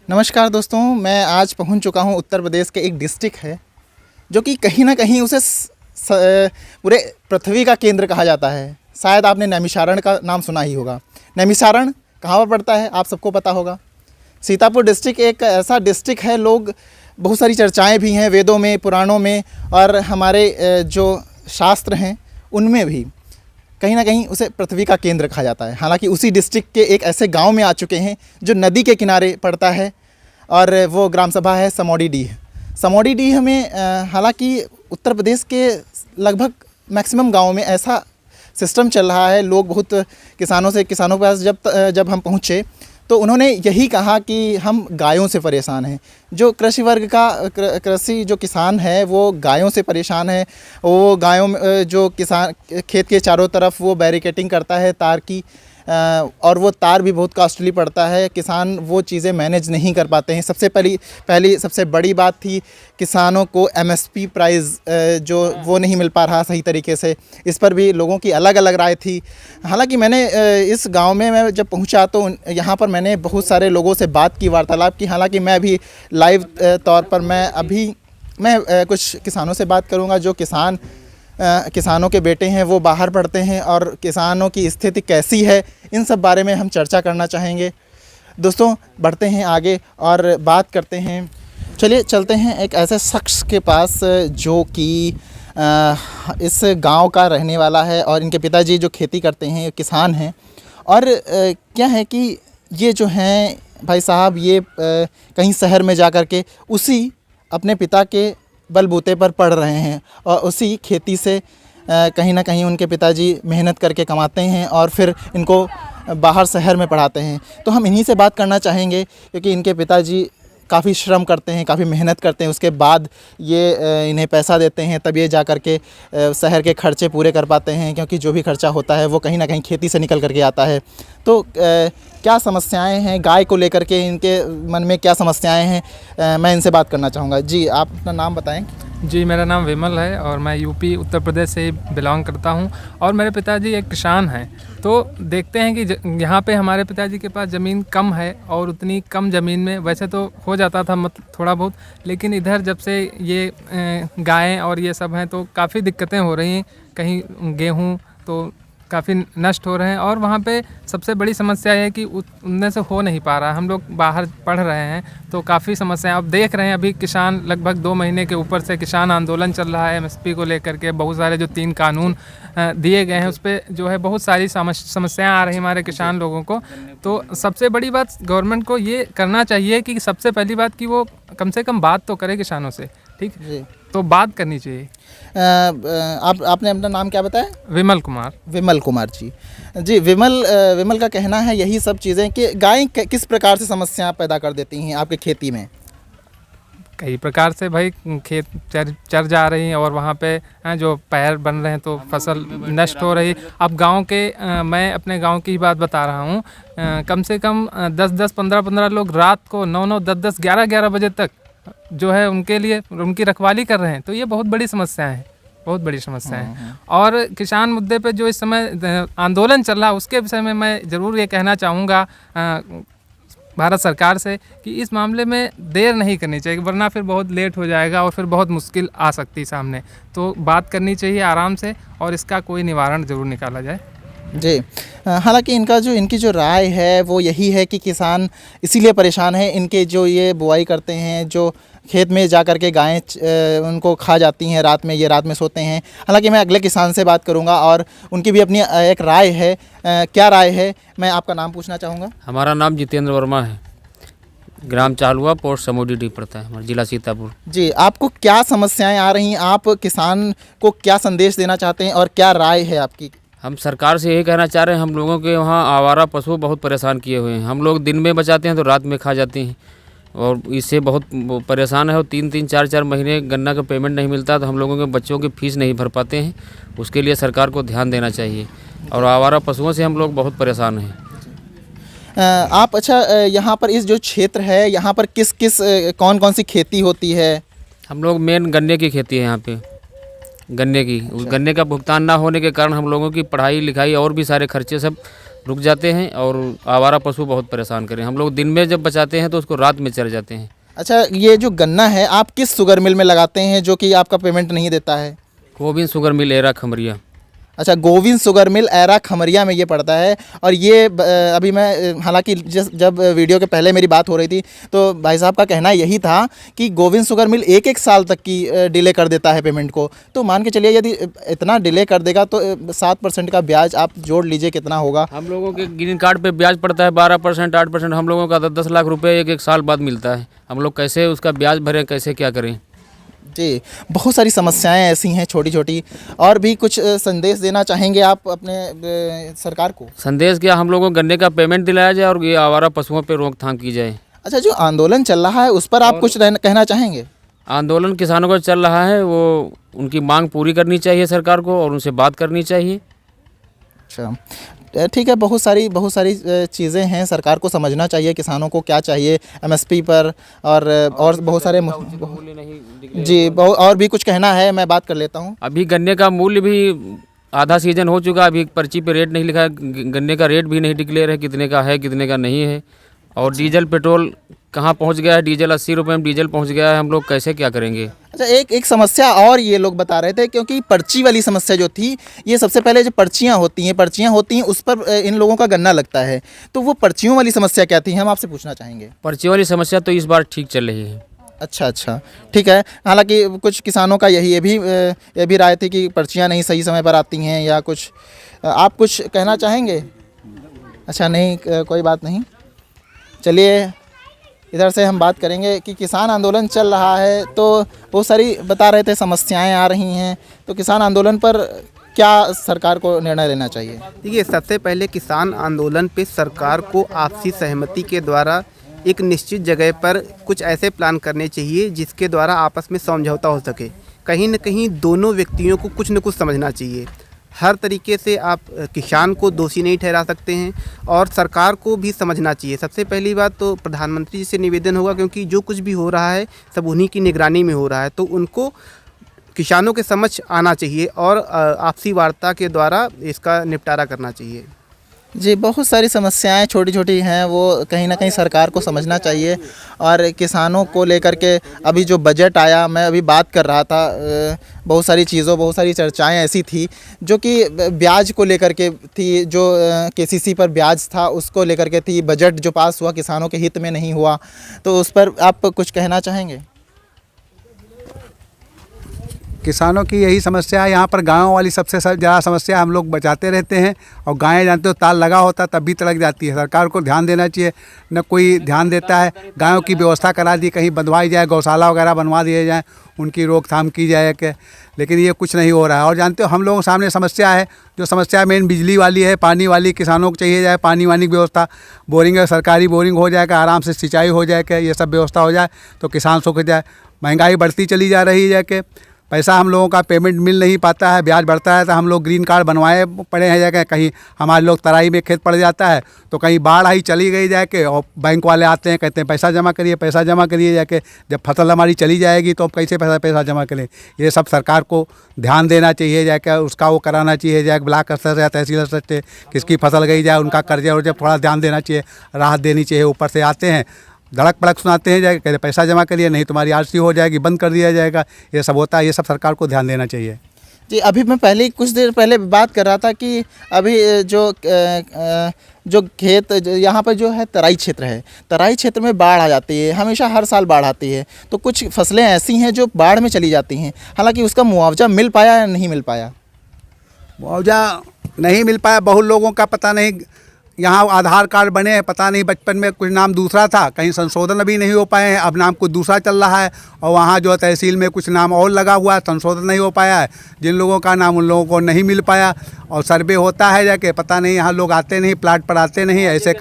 नमस्कार दोस्तों, मैं आज पहुंच चुका हूं उत्तर प्रदेश के एक डिस्ट्रिक्ट है जो कि कहीं ना कहीं उसे पूरे पृथ्वी का केंद्र कहा जाता है। शायद आपने नैमिषारण्य का नाम सुना ही होगा। नैमिषारण्य कहाँ पर पड़ता है आप सबको पता होगा। सीतापुर डिस्ट्रिक्ट एक ऐसा डिस्ट्रिक्ट है, लोग बहुत सारी चर्चाएं भी हैं वेदों में, पुराणों में और हमारे जो शास्त्र हैं उनमें भी कहीं ना कहीं उसे पृथ्वी का केंद्र कहा जाता है। हालांकि उसी डिस्ट्रिक्ट के एक ऐसे गांव में आ चुके हैं जो नदी के किनारे पड़ता है और वो ग्राम सभा है समौडीडीह। समौडीडीह में हालांकि उत्तर प्रदेश के लगभग मैक्सिमम गाँव में ऐसा सिस्टम चल रहा है। लोग बहुत किसानों के पास जब हम पहुँचे तो उन्होंने यही कहा कि हम गायों से परेशान हैं। जो कृषि वर्ग का कृषि जो किसान है वो गायों से परेशान है। वो गायों में जो किसान खेत के चारों तरफ वो बैरिकेटिंग करता है तार की, और वो तार भी बहुत कॉस्टली पड़ता है। किसान वो चीज़ें मैनेज नहीं कर पाते हैं। पहली सबसे बड़ी बात थी किसानों को एमएसपी प्राइस जो वो नहीं मिल पा रहा सही तरीके से। इस पर भी लोगों की अलग अलग राय थी। हालांकि मैंने इस गांव में मैं जब पहुंचा तो यहाँ पर मैंने बहुत सारे लोगों से बात की, वार्तालाप की। हालांकि मैं भी लाइव तौर पर मैं कुछ किसानों से बात करूँगा जो किसानों के बेटे हैं, वो बाहर पढ़ते हैं और किसानों की स्थिति कैसी है इन सब बारे में हम चर्चा करना चाहेंगे। दोस्तों बढ़ते हैं आगे और बात करते हैं। चलिए चलते हैं एक ऐसे शख्स के पास जो कि इस गांव का रहने वाला है और इनके पिताजी जो खेती करते हैं, किसान हैं। और क्या है कि ये जो हैं भाई साहब ये कहीं शहर में जा कर के उसी अपने पिता के बलबूते पर पढ़ रहे हैं और उसी खेती से कहीं ना कहीं उनके पिताजी मेहनत करके कमाते हैं और फिर इनको बाहर शहर में पढ़ाते हैं। तो हम इन्हीं से बात करना चाहेंगे क्योंकि इनके पिताजी काफ़ी श्रम करते हैं, काफ़ी मेहनत करते हैं। उसके बाद ये इन्हें पैसा देते हैं, तब ये जा कर के शहर के खर्चे पूरे कर पाते हैं, क्योंकि जो भी खर्चा होता है वो कहीं ना कहीं खेती से निकल करके आता है। तो क्या समस्याएं हैं गाय को लेकर के, इनके मन में क्या समस्याएं हैं, मैं इनसे बात करना चाहूँगा। जी आप अपना नाम बताएं। जी, मेरा नाम विमल है और मैं यूपी उत्तर प्रदेश से बिलोंग करता हूं और मेरे पिताजी एक किसान हैं। तो देखते हैं कि यहाँ पे हमारे पिताजी के पास ज़मीन कम है और उतनी कम ज़मीन में वैसे तो हो जाता था थोड़ा बहुत, लेकिन इधर जब से ये गायें और ये सब हैं तो काफ़ी दिक्कतें हो रही हैं। कहीं गेहूँ तो काफ़ी नष्ट हो रहे हैं और वहाँ पे सबसे बड़ी समस्या है कि उनमें से हो नहीं पा रहा। हम लोग बाहर पढ़ रहे हैं तो काफ़ी समस्याएं अब देख रहे हैं। अभी किसान लगभग 2 महीने के ऊपर से किसान आंदोलन चल रहा है एमएसपी को लेकर के। बहुत सारे जो 3 कानून दिए गए हैं उस पर जो है बहुत सारी समस्याएं आ रही हमारे किसान लोगों को। तो सबसे बड़ी बात गवर्नमेंट को ये करना चाहिए कि सबसे पहली बात कि वो कम से कम बात तो करे किसानों से, ठीक है? तो बात करनी चाहिए। आपने अपना नाम क्या बताया? विमल कुमार। विमल कुमार जी। विमल का कहना है यही सब चीज़ें कि गाय किस प्रकार से समस्या पैदा कर देती हैं आपके खेती में। कई प्रकार से भाई, खेत चर जा रही हैं और वहाँ पे जो पैर बन रहे हैं तो फसल नष्ट हो रही। अब गांव के मैं अपने गांव की ही बात बता रहा हूँ। कम से कम 10-10, 15-15 लोग रात को 9-9, 10-10, 11-11 बजे तक जो है उनके लिए उनकी रखवाली कर रहे हैं। तो ये बहुत बड़ी समस्या है, बहुत बड़ी समस्या है। और किसान मुद्दे पे जो इस समय आंदोलन चल रहा है उसके विषय में मैं ज़रूर ये कहना चाहूँगा भारत सरकार से कि इस मामले में देर नहीं करनी चाहिए, वरना फिर बहुत लेट हो जाएगा और फिर बहुत मुश्किल आ सकती है सामने। तो बात करनी चाहिए आराम से और इसका कोई निवारण ज़रूर निकाला जाए। जी, हालांकि इनकी जो राय है वो यही है कि किसान इसीलिए परेशान है, इनके जो ये बुआई करते हैं, जो खेत में जा कर के गायें उनको खा जाती हैं रात में, ये रात में सोते हैं। हालांकि मैं अगले किसान से बात करूंगा और उनकी भी अपनी एक राय है। क्या राय है, मैं आपका नाम पूछना चाहूँगा। हमारा नाम जितेंद्र वर्मा है, ग्राम चालुआ, पोस्ट समौडीडीह पड़ता है, हमारा जिला सीतापुर। जी, आपको क्या समस्याएं आ रही हैं, आप किसान को क्या संदेश देना चाहते हैं और क्या राय है आपकी? हम सरकार से यही कहना चाह रहे हैं, हम लोगों के वहाँ आवारा पशु बहुत परेशान किए हुए हैं। हम लोग दिन में बचाते हैं तो रात में खा जाती हैं और इससे बहुत परेशान है। और 3-3, 4-4 महीने गन्ना का पेमेंट नहीं मिलता तो हम लोगों के बच्चों की फ़ीस नहीं भर पाते हैं। उसके लिए सरकार को ध्यान देना चाहिए और आवारा पशुओं से हम लोग बहुत परेशान हैं। आप अच्छा, यहाँ पर इस जो क्षेत्र है यहाँ पर कौन कौन सी खेती होती है? हम लोग मेन गन्ने की खेती है यहाँ पे, गन्ने की। उस गन्ने का भुगतान ना होने के कारण हम लोगों की पढ़ाई लिखाई और भी सारे खर्चे सब रुक जाते हैं और आवारा पशु बहुत परेशान करें। हम लोग दिन में जब बचाते हैं तो उसको रात में चर जाते हैं। अच्छा, ये जो गन्ना है आप किस शुगर मिल में लगाते हैं जो कि आपका पेमेंट नहीं देता है? Govind sugar mill Aira Khamaria. अच्छा, गोविंद शुगर मिल ऐरा खमरिया में ये पड़ता है। और ये अभी मैं हालांकि जब वीडियो के पहले मेरी बात हो रही थी तो भाई साहब का कहना यही था कि गोविंद शुगर मिल एक साल तक की डिले कर देता है पेमेंट को। तो मान के चलिए यदि इतना डिले कर देगा तो 7% का ब्याज आप जोड़ लीजिए कितना होगा। हम लोगों के ग्रीन कार्ड पे ब्याज पड़ता है 12%, 8%। हम लोगों का 10 लाख रुपए एक साल बाद मिलता है। हम लोग कैसे उसका ब्याज भरें, कैसे क्या करें? जी, बहुत सारी समस्याएं ऐसी हैं छोटी छोटी। और भी कुछ संदेश देना चाहेंगे आप अपने सरकार को? संदेश क्या, हम लोगों को गन्ने का पेमेंट दिलाया जाए और ये आवारा पशुओं पे रोकथाम की जाए। अच्छा, जो आंदोलन चल रहा है उस पर आप कुछ कहना चाहेंगे? आंदोलन किसानों का चल रहा है, वो उनकी मांग पूरी करनी चाहिए सरकार को और उनसे बात करनी चाहिए। अच्छा, ठीक है। बहुत सारी चीज़ें हैं, सरकार को समझना चाहिए किसानों को क्या चाहिए एमएसपी पर। और बहुत सारे जी, और भी कुछ कहना है, मैं बात कर लेता हूँ। अभी गन्ने का मूल्य भी आधा सीजन हो चुका, अभी पर्ची पे रेट नहीं लिखा है, गन्ने का रेट भी नहीं डिक्लेयर है कितने का है कितने का नहीं है। और डीजल पेट्रोल कहाँ पहुँच गया है, डीजल 80 रुपये में डीजल पहुँच गया है। हम लोग कैसे क्या करेंगे? अच्छा, एक समस्या और ये लोग बता रहे थे, क्योंकि पर्ची वाली समस्या जो थी, ये सबसे पहले जो पर्चियाँ होती हैं उस पर इन लोगों का गन्ना लगता है। तो वो पर्चियों वाली समस्या क्या थी, हम आपसे पूछना चाहेंगे। पर्ची वाली समस्या तो इस बार ठीक चल रही है। अच्छा, ठीक है। हालांकि कुछ किसानों का ये भी राय थी कि पर्चियाँ नहीं सही समय पर आती हैं या कुछ। आप कुछ कहना चाहेंगे? अच्छा, नहीं, कोई बात नहीं। चलिए, इधर से हम बात करेंगे कि किसान आंदोलन चल रहा है तो बहुत सारी बता रहे थे समस्याएं आ रही हैं। तो किसान आंदोलन पर क्या सरकार को निर्णय लेना चाहिए? देखिए, सबसे पहले किसान आंदोलन पे सरकार को आपसी सहमति के द्वारा एक निश्चित जगह पर कुछ ऐसे प्लान करने चाहिए जिसके द्वारा आपस में समझौता हो सके। कहीं न कहीं दोनों व्यक्तियों को कुछ न कुछ समझना चाहिए। हर तरीके से आप किसान को दोषी नहीं ठहरा सकते हैं और सरकार को भी समझना चाहिए। सबसे पहली बात तो प्रधानमंत्री जी से निवेदन होगा, क्योंकि जो कुछ भी हो रहा है सब उन्हीं की निगरानी में हो रहा है, तो उनको किसानों के समक्ष आना चाहिए और आपसी वार्ता के द्वारा इसका निपटारा करना चाहिए। जी, बहुत सारी समस्याएं छोटी छोटी हैं, वो कहीं ना कहीं सरकार को समझना चाहिए। और किसानों को लेकर के अभी जो बजट आया, मैं अभी बात कर रहा था, बहुत सारी चर्चाएं ऐसी थी जो कि ब्याज को लेकर के थी, जो केसीसी पर ब्याज था उसको लेकर के थी। बजट जो पास हुआ किसानों के हित में नहीं हुआ, तो उस पर आप कुछ कहना चाहेंगे? किसानों की यही समस्या है। यहाँ पर गायों वाली सबसे ज़्यादा समस्या, हम लोग बचाते रहते हैं और गायें जानते हो ताल लगा होता तब भी तड़क जाती है। सरकार को ध्यान देना चाहिए, न कोई ध्यान देता है। गायों की व्यवस्था करा दी, कहीं बंधवाई जाए, गौशाला वगैरह बनवा दिए जाए, उनकी रोकथाम की जाए कि, लेकिन ये कुछ नहीं हो रहा है। और जानते हो हम लोगों के सामने समस्या है, जो समस्या मेन बिजली वाली है, पानी वाली। किसानों को चाहिए जाए पानी वानी की व्यवस्था, बोरिंग, सरकारी बोरिंग हो जाए, आराम से सिंचाई हो जाए, कि ये सब व्यवस्था हो जाए तो किसान सुख जाए। महंगाई बढ़ती चली जा रही है कि पैसा हम लोगों का पेमेंट मिल नहीं पाता है, ब्याज बढ़ता है। तो हम लोग ग्रीन कार्ड बनवाए पड़े हैं जाके, कहीं हमारे लोग तराई में खेत पड़ जाता है तो कहीं बाढ़ आई चली गई जाके, और बैंक वाले आते हैं कहते हैं पैसा जमा करिए जाके। जब फसल हमारी चली जाएगी तो अब कैसे पैसा जमा करें? ये सब सरकार को ध्यान देना चाहिए जाके, उसका वो कराना चाहिए जाके, ब्लॉक स्तर से या तहसील स्तर से किसकी फसल गई जाए उनका कर्जे और जब थोड़ा ध्यान देना चाहिए, राहत देनी चाहिए। ऊपर से आते हैं धड़क पड़क सुनाते हैं जाके, कहते पैसा जमा करिए नहीं तुम्हारी आरसी हो जाएगी, बंद कर दिया जाएगा। ये सब होता है, ये सब सरकार को ध्यान देना चाहिए। जी, अभी मैं कुछ देर पहले बात कर रहा था कि अभी जो खेत यहाँ पर जो है तराई क्षेत्र में बाढ़ आ जाती है, हमेशा हर साल बाढ़ आती है। तो कुछ फसलें ऐसी हैं जो बाढ़ में चली जाती हैं, हालांकि उसका मुआवजा मिल पाया या नहीं मिल पाया? मुआवजा नहीं मिल पाया। बहुत लोगों का पता नहीं, यहाँ आधार कार्ड बने हैं, पता नहीं बचपन में कुछ नाम दूसरा था, कहीं संशोधन अभी नहीं हो पाए हैं, अब नाम कुछ दूसरा चल रहा है। और वहाँ जो तहसील में कुछ नाम और लगा हुआ है, संशोधन नहीं हो पाया है। जिन लोगों का नाम उन लोगों को नहीं मिल पाया। और सर्वे होता है जाके, पता नहीं यहाँ लोग आते नहीं, प्लाट पर आते नहीं, ऐसे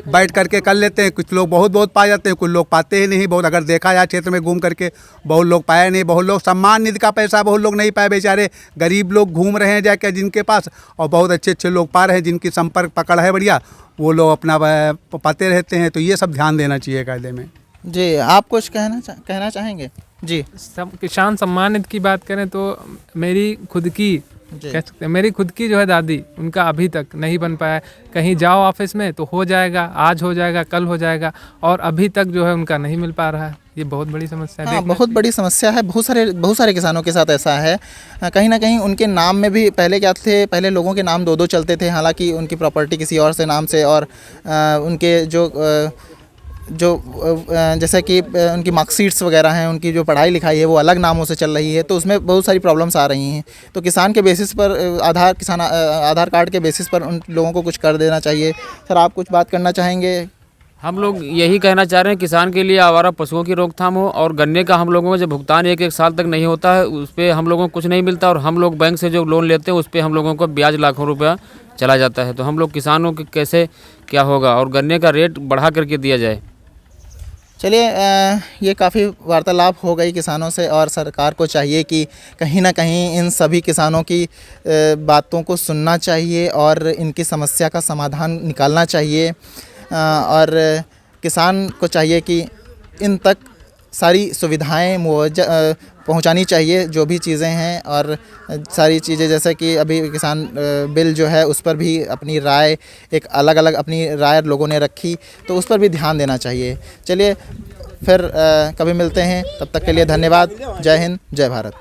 बैठ करके कर लेते हैं। कुछ लोग बहुत पा जाते हैं, कुछ लोग पाते ही नहीं। बहुत अगर देखा जाए क्षेत्र में घूम करके, बहुत लोग पाए नहीं। बहुत लोग सम्मान निधि का पैसा बहुत लोग नहीं पाए, बेचारे गरीब लोग घूम रहे हैं जाके जिनके पास, और बहुत अच्छे लोग पा रहे हैं जिनकी संपर्क पकड़ है बढ़िया, वो लोग अपना पाते रहते हैं। तो ये सब ध्यान देना चाहिए कायदे में। जी, आप कुछ कहना चाहेंगे? जी, किसान सम्मान निधि की बात करें तो मेरी खुद की कह सकते हैं। मेरी खुद की जो है दादी, उनका अभी तक नहीं बन पाया है। कहीं जाओ ऑफिस में तो हो जाएगा, आज हो जाएगा, कल हो जाएगा, और अभी तक जो है उनका नहीं मिल पा रहा है। ये बहुत बड़ी समस्या है। हाँ, देखना बहुत बड़ी समस्या है। बहुत सारे किसानों के साथ ऐसा है। कहीं ना कहीं उनके नाम में भी पहले क्या थे, पहले लोगों के नाम दो दो चलते थे, हालांकि उनकी प्रॉपर्टी किसी और से नाम से, और उनके जैसे कि उनकी मार्कशीट्स वगैरह हैं, उनकी जो पढ़ाई लिखाई है वो अलग नामों से चल रही है, तो उसमें बहुत सारी प्रॉब्लम्स आ रही हैं। तो किसान के बेसिस पर आधार कार्ड के बेसिस पर उन लोगों को कुछ कर देना चाहिए। सर, आप कुछ बात करना चाहेंगे? हम लोग यही कहना चाह रहे हैं, किसान के लिए आवारा पशुओं की रोकथाम हो, और गन्ने का हम लोगों को जब भुगतान एक साल तक नहीं होता है, उस पर हम लोगों को कुछ नहीं मिलता, और हम लोग बैंक से जो लोन लेते हैं उस पर हम लोगों को ब्याज लाखों रुपया चला जाता है। तो हम लोग किसानों के कैसे क्या होगा, और गन्ने का रेट बढ़ा करके दिया जाए। चलिए, ये काफ़ी वार्तालाप हो गई किसानों से, और सरकार को चाहिए कि कहीं ना कहीं इन सभी किसानों की बातों को सुनना चाहिए और इनकी समस्या का समाधान निकालना चाहिए। और किसान को चाहिए कि इन तक सारी सुविधाएं पहुंचानी चाहिए, जो भी चीज़ें हैं, और सारी चीज़ें जैसे कि अभी किसान बिल जो है उस पर भी अपनी राय, एक अलग अलग अपनी राय लोगों ने रखी, तो उस पर भी ध्यान देना चाहिए। चलिए, फिर कभी मिलते हैं, तब तक के लिए धन्यवाद। जय हिंद, जय भारत।